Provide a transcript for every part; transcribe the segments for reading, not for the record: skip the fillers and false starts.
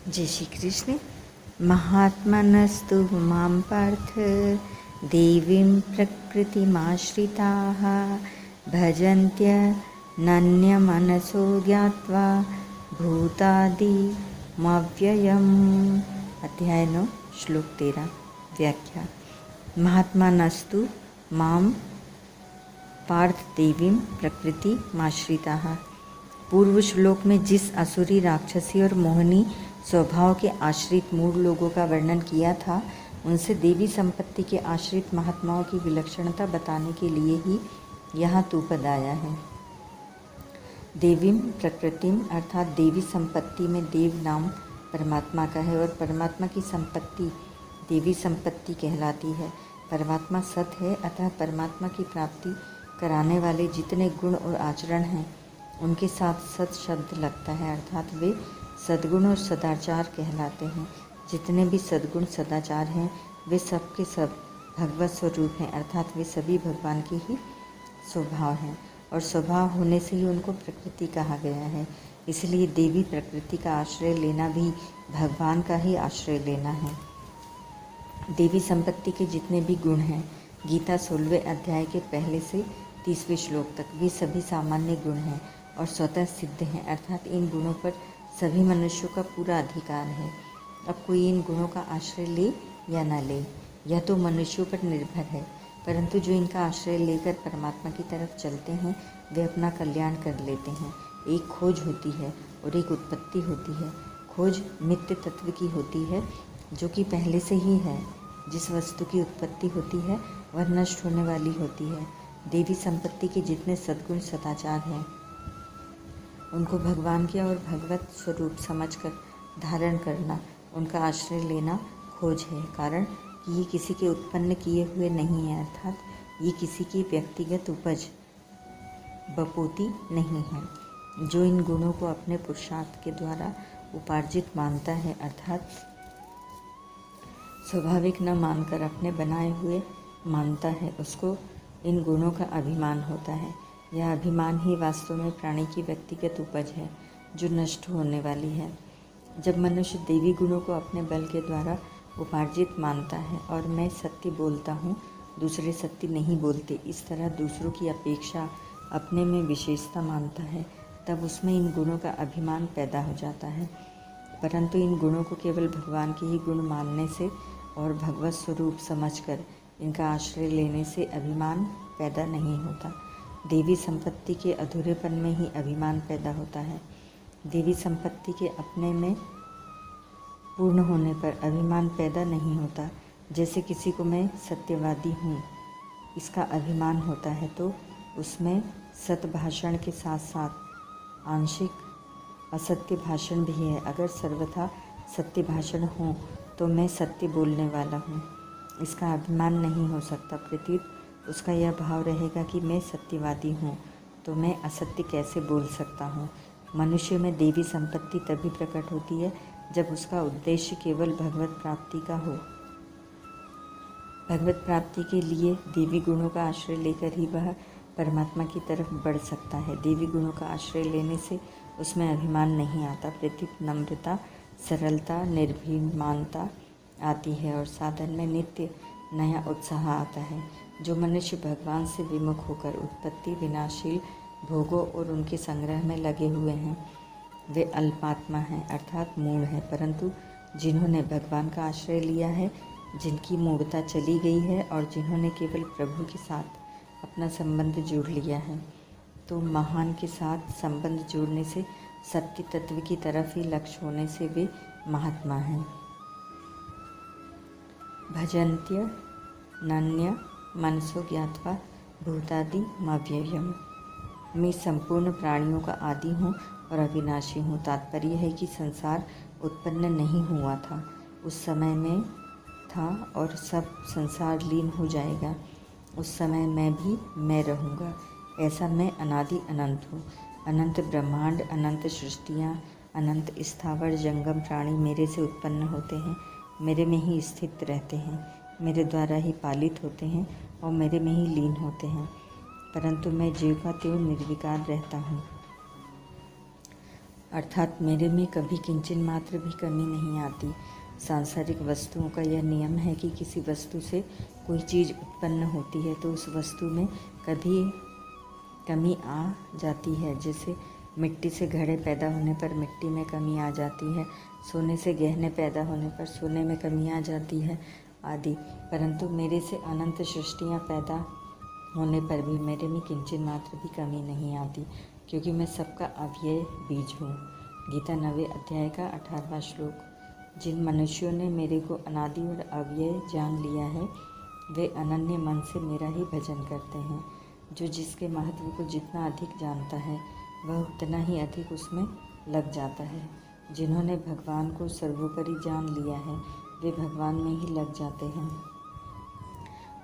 जय श्री कृष्ण। महात्मनस्तु मां पार्थ देवीं प्रकृतिमाश्रिताः भजन्त्यनन्यमनसो ज्ञात्वा भूतादिमव्ययम्। अध्याय 9 श्लोक 13 व्याख्या। महात्मनस्तु मां पार्थ देवीं प्रकृतिमाश्रिताः। पूर्व श्लोक में जिस असुरी, राक्षसी और मोहिनी स्वभाव के आश्रित मूढ़ लोगों का वर्णन किया था, उनसे देवी संपत्ति के आश्रित महात्माओं की विलक्षणता बताने के लिए ही यहाँ तू पद आया है। देवीम प्रकृतिम अर्थात देवी संपत्ति में देव नाम परमात्मा का है और परमात्मा की संपत्ति देवी संपत्ति कहलाती है। परमात्मा सत है, अतः परमात्मा की प्राप्ति कराने वाले जितने गुण और आचरण हैं उनके साथ सत शब्द लगता है, अर्थात वे सद्गुण और सदाचार कहलाते हैं। जितने भी सद्गुण सदाचार हैं वे सब के सब भगवत स्वरूप हैं, अर्थात वे सभी भगवान के ही स्वभाव हैं और स्वभाव होने से ही उनको प्रकृति कहा गया है। इसलिए देवी प्रकृति का आश्रय लेना भी भगवान का ही आश्रय लेना है। देवी संपत्ति के जितने भी गुण हैं, गीता 16वें अध्याय के पहले से 30वें श्लोक तक, वे सभी सामान्य गुण हैं और स्वतः सिद्ध हैं, अर्थात इन गुणों पर सभी मनुष्यों का पूरा अधिकार है। अब कोई इन गुणों का आश्रय ले या न ले, यह तो मनुष्यों पर निर्भर है, परंतु जो इनका आश्रय लेकर परमात्मा की तरफ चलते हैं वे अपना कल्याण कर लेते हैं। एक खोज होती है और एक उत्पत्ति होती है। खोज नित्य तत्व की होती है जो कि पहले से ही है। जिस वस्तु की उत्पत्ति होती है वह नष्ट होने वाली होती है। देवी संपत्ति के जितने सद्गुण सदाचार हैं उनको भगवान के और भगवत स्वरूप समझकर धारण करना, उनका आश्रय लेना खोज है। कारण कि ये किसी के उत्पन्न किए हुए नहीं है, अर्थात ये किसी की व्यक्तिगत उपज बपोती नहीं है। जो इन गुणों को अपने पुरुषार्थ के द्वारा उपार्जित मानता है, अर्थात स्वाभाविक न मानकर अपने बनाए हुए मानता है, उसको इन गुणों का अभिमान होता है। यह अभिमान ही वास्तव में प्राणी की व्यक्तिगत उपज है जो नष्ट होने वाली है। जब मनुष्य देवी गुणों को अपने बल के द्वारा उपार्जित मानता है और मैं सत्य बोलता हूँ, दूसरे सत्य नहीं बोलते, इस तरह दूसरों की अपेक्षा अपने में विशेषता मानता है, तब उसमें इन गुणों का अभिमान पैदा हो जाता है। परंतु इन गुणों को केवल भगवान के ही गुण मानने से और भगवत स्वरूप समझकर इनका आश्रय लेने से अभिमान पैदा नहीं होता। देवी संपत्ति के अधूरेपन में ही अभिमान पैदा होता है। देवी संपत्ति के अपने में पूर्ण होने पर अभिमान पैदा नहीं होता। जैसे किसी को मैं सत्यवादी हूँ इसका अभिमान होता है, तो उसमें सत्य भाषण के साथ साथ आंशिक असत्य भाषण भी है। अगर सर्वथा सत्य भाषण हो तो मैं सत्य बोलने वाला हूँ, इसका अभिमान नहीं हो सकता। प्रत्युत उसका यह भाव रहेगा कि मैं सत्यवादी हूँ तो मैं असत्य कैसे बोल सकता हूँ। मनुष्य में देवी संपत्ति तभी प्रकट होती है जब उसका उद्देश्य केवल भगवत प्राप्ति का हो। भगवत प्राप्ति के लिए देवी गुणों का आश्रय लेकर ही वह परमात्मा की तरफ बढ़ सकता है। देवी गुणों का आश्रय लेने से उसमें अभिमान नहीं आता, प्रत्युत नम्रता, सरलता, निर्भीमानता आती है और साधन में नित्य नया उत्साह आता है। जो मनुष्य भगवान से विमुख होकर उत्पत्ति विनाशील भोगों और उनके संग्रह में लगे हुए हैं वे अल्पात्मा हैं, अर्थात मूढ़ हैं। परंतु जिन्होंने भगवान का आश्रय लिया है, जिनकी मूढ़ता चली गई है और जिन्होंने केवल प्रभु के साथ अपना संबंध जोड़ लिया है, तो महान के साथ संबंध जोड़ने से सत्य तत्व की तरफ ही लक्ष्य होने से वे महात्मा हैं। भजन्त्य नन्य मनसो ज्ञात्वा भूतादि मव्ययम्। मैं संपूर्ण प्राणियों का आदि हूँ और अविनाशी हूँ। तात्पर्य है कि संसार उत्पन्न नहीं हुआ था, उस समय में था और सब संसार लीन हो जाएगा। उस समय मैं भी मैं रहूँगा। ऐसा मैं अनादि अनंत हूँ। अनंत ब्रह्मांड, अनंत सृष्टियाँ, अनंत स्थावर जंगम प्राणी मेरे से उत्पन्न होते हैं, मेरे में ही स्थित रहते हैं, मेरे द्वारा ही पालित होते हैं और मेरे में ही लीन होते हैं। परंतु मैं जीव का त्यों निर्विकार रहता हूँ। अर्थात मेरे में कभी किंचन मात्र भी कमी नहीं आती। सांसारिक वस्तुओं का यह नियम है कि किसी वस्तु से कोई चीज़ उत्पन्न होती है तो उस वस्तु में कभी कमी आ जाती है। जैसे मिट्टी से घड़े पैदा होने पर मिट्टी में कमी आ जाती है, सोने से गहने पैदा होने पर सोने में कमी आ जाती है आदि। परंतु मेरे से अनंत सृष्टियाँ पैदा होने पर भी मेरे में किंचन मात्र भी कमी नहीं आती, क्योंकि मैं सबका अव्यय बीज हूँ। गीता 9वें अध्याय का 18वां श्लोक। जिन मनुष्यों ने मेरे को अनादि और अव्यय जान लिया है वे अनन्य मन से मेरा ही भजन करते हैं। जो जिसके महत्व को जितना अधिक जानता है वह उतना ही अधिक उसमें लग जाता है। जिन्होंने भगवान को सर्वोपरि जान लिया है वे भगवान में ही लग जाते हैं।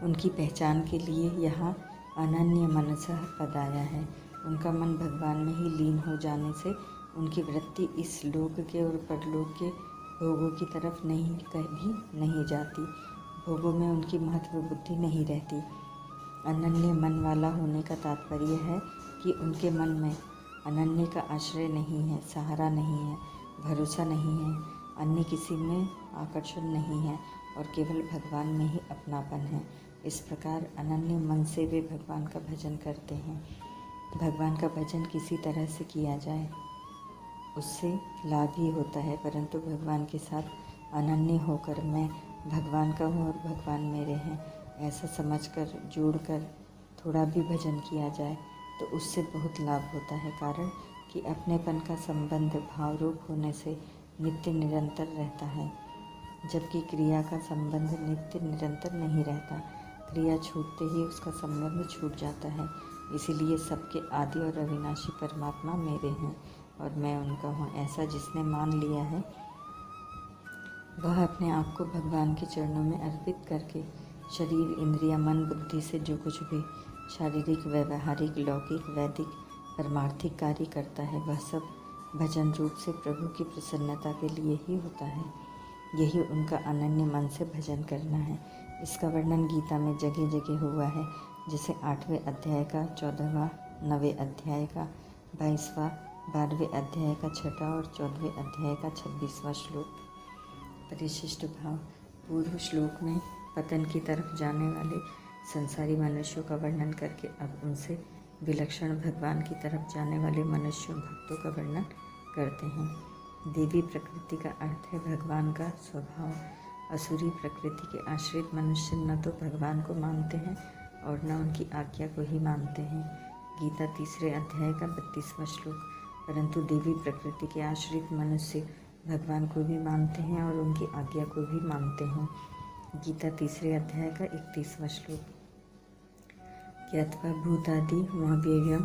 उनकी पहचान के लिए यहाँ अनन्य मनसः पद आया है। उनका मन भगवान में ही लीन हो जाने से उनकी वृत्ति इस लोक के और परलोक के भोगों की तरफ कभी नहीं जाती। भोगों में उनकी महत्व बुद्धि नहीं रहती। अनन्य मन वाला होने का तात्पर्य है कि उनके मन में अनन्य का आश्रय नहीं है, सहारा नहीं है, भरोसा नहीं है, अन्य किसी में आकर्षण नहीं है और केवल भगवान में ही अपनापन है। इस प्रकार अनन्य मन से वे भगवान का भजन करते हैं। भगवान का भजन किसी तरह से किया जाए उससे लाभ ही होता है, परंतु भगवान के साथ अनन्य होकर मैं भगवान का हूँ और भगवान मेरे हैं ऐसा समझकर जोड़कर थोड़ा भी भजन किया जाए तो उससे बहुत लाभ होता है। कारण कि अपनेपन का संबंध भावरूप होने से नित्य निरंतर रहता है, जबकि क्रिया का संबंध नित्य निरंतर नहीं रहता। क्रिया छूटते ही उसका संबंध छूट जाता है। इसीलिए सबके आदि और अविनाशी परमात्मा मेरे हैं और मैं उनका हूँ ऐसा जिसने मान लिया है वह अपने आप को भगवान के चरणों में अर्पित करके शरीर, इंद्रिया, मन, बुद्धि से जो कुछ भी शारीरिक, व्यवहारिक, लौकिक, वैदिक, परमार्थिक कार्य करता है वह सब भजन रूप से प्रभु की प्रसन्नता के लिए ही होता है। यही उनका अनन्य मन से भजन करना है। इसका वर्णन गीता में जगह जगह हुआ है, जैसे 8वें अध्याय का 14वां, 9वें अध्याय का 22वां, 12वें अध्याय का 6वां और 14वें अध्याय का 26वां श्लोक। परिशिष्ट भाव। पूर्व श्लोक में पतन की तरफ जाने वाले संसारी मनुष्यों का वर्णन करके अब उनसे विलक्षण भगवान की तरफ जाने वाले मनुष्यों भक्तों का वर्णन करते हैं। देवी प्रकृति का अर्थ है भगवान का स्वभाव। असुरी प्रकृति के आश्रित मनुष्य न तो भगवान को मानते हैं और न उनकी आज्ञा को ही मानते हैं। गीता 3रे अध्याय का 32वां श्लोक। परंतु देवी प्रकृति के आश्रित मनुष्य भगवान को भी मानते हैं और उनकी आज्ञा को भी मानते हैं। गीता 3रे अध्याय का 31वां श्लोक। ज्ञात्वा भूतादि महावीर्यम,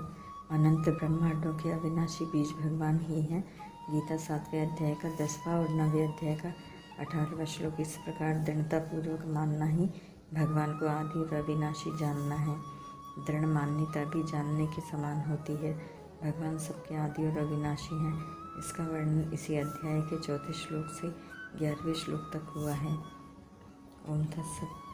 अनंत ब्रह्मांडों के अविनाशी बीज भगवान ही हैं। गीता 7वें अध्याय का 10वां और 9वें अध्याय का 18वां श्लोक। इस प्रकार दृढ़तापूर्वक मानना ही भगवान को आदि और अविनाशी जानना है। दृढ़ मान्यता भी जानने के समान होती है। भगवान सबके आदि और अविनाशी हैं। इसका वर्णन इसी अध्याय के 4थे श्लोक से 11वें श्लोक तक हुआ है। ओम तत्सत।